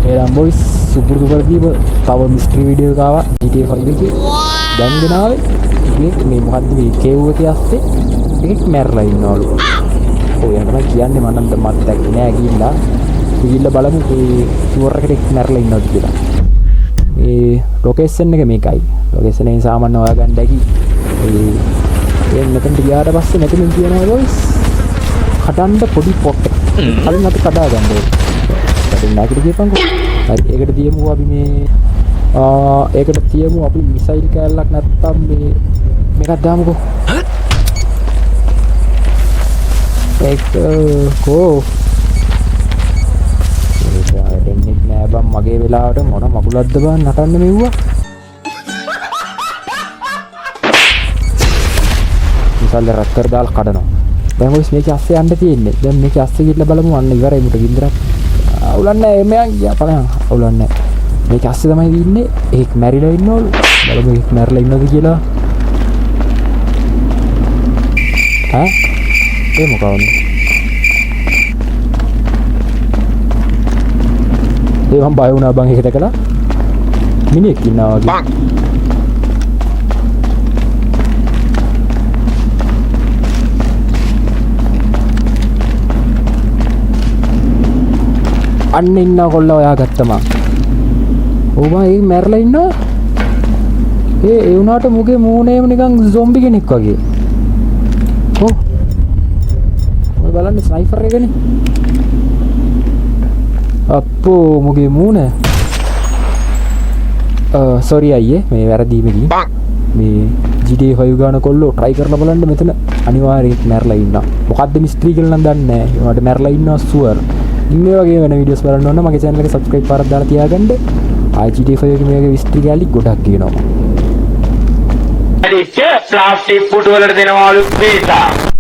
එහෙනම් බොයිස් සුපුරුදු කරදීම තව මිස්ට්‍රි වීඩියෝ එකක් ආවා GTA 5 එකේ. දැන් ගෙනාවේ මේ මොකද්ද මේ කේව් එකේ ඇස්සේ එකෙක් මැරලා ඉන්නවලු. ඔය යන තමයි කියන්නේ මම නම් මත් දැක්කේ නෑ ගිහිල්ලා බලමු මේ ෂුවර් එකට මැරලා ඉන්නවද කියලා. මේ ලොකේෂන් එක මේකයි. ලොකේෂන් එකේ සාමාන්‍ය හොයාගන්න ඇති. ඒ මෙතනට ගියාට පස්සේ මෙතනින් කියනවා බොයිස් කඩන්න පොඩි පොට් එක. කලින් අපි කඩා ගන්න ඕනේ. කඩන්න නැගිට ගියපන්කෝ. හරි ඒකට තියමු අපි මේ ඒකට තියමු අපි මිසයිල් කෑල්ලක් නැත්තම් මේකක් දාමුකෝ. ඒක කෝ දෙන්නෙක් නෑ බං මගේ වෙලාවට මොන මකුලක්ද බං නටන්න මෙව්වා. මිසයිල් රත් කර දාලා කඩනවා. දැන් ඔයස් මේක ඇස්සේ යන්න තියෙන්නේ. දැන් මේක ඇස්සේ ගිහලා බලමු අන්න ඉවරයි මුට ගින්දරක්. අවුලන්නේ එමෙයන් ගියා බලන්න. අවුලන්නේ. මේක ඇස්සේ තමයි ඉන්නේ. ඒක මැරිලා ඉන්නවලු. බලමු ඒක මැරිලා ඉන්නවද කියලා. ඈ? ඒ මොකවද? ඒ මම බය වුණා බං ඒක දැකලා. මිනිහෙක් ඉන්නවා වගේ. අන්න ඉන්නවා කොල්ලා ඔයා ගත්තම. ඕ බං ඒ මැරලා ඉන්නවා. ඒ උනාට මුගේ මූණේම නිකන් සොම්බි කෙනෙක් වගේ. ඔව්. ඔය බලන්න ස්නයිපර් එකනේ. අප්පෝ මුගේ මූණ. සෝරි අයියේ මේ වැරදීමකින්. මේ GTA 5 ගාන කොල්ලෝ try කරලා බලන්න මෙතන අනිවාර්යයෙන් මැරලා ඉන්නවා. මොකද්ද මිස්ට්‍රි කියලා නම් දන්නේ නැහැ. ඒවට මැරලා ඉන්නවා ෂුවර්. මේ වගේ වෙන වීඩියෝස් බලන්න ඕන මගේ channel එක subscribe පාරක් දාලා තියාගන්න. GTA 5 එකේ මේකේ මිස්ට්‍රි ගාලි ගොඩක් කියනවා. හරි ප්ලාස්ටික් පුටු වලට දෙනවලු වේසා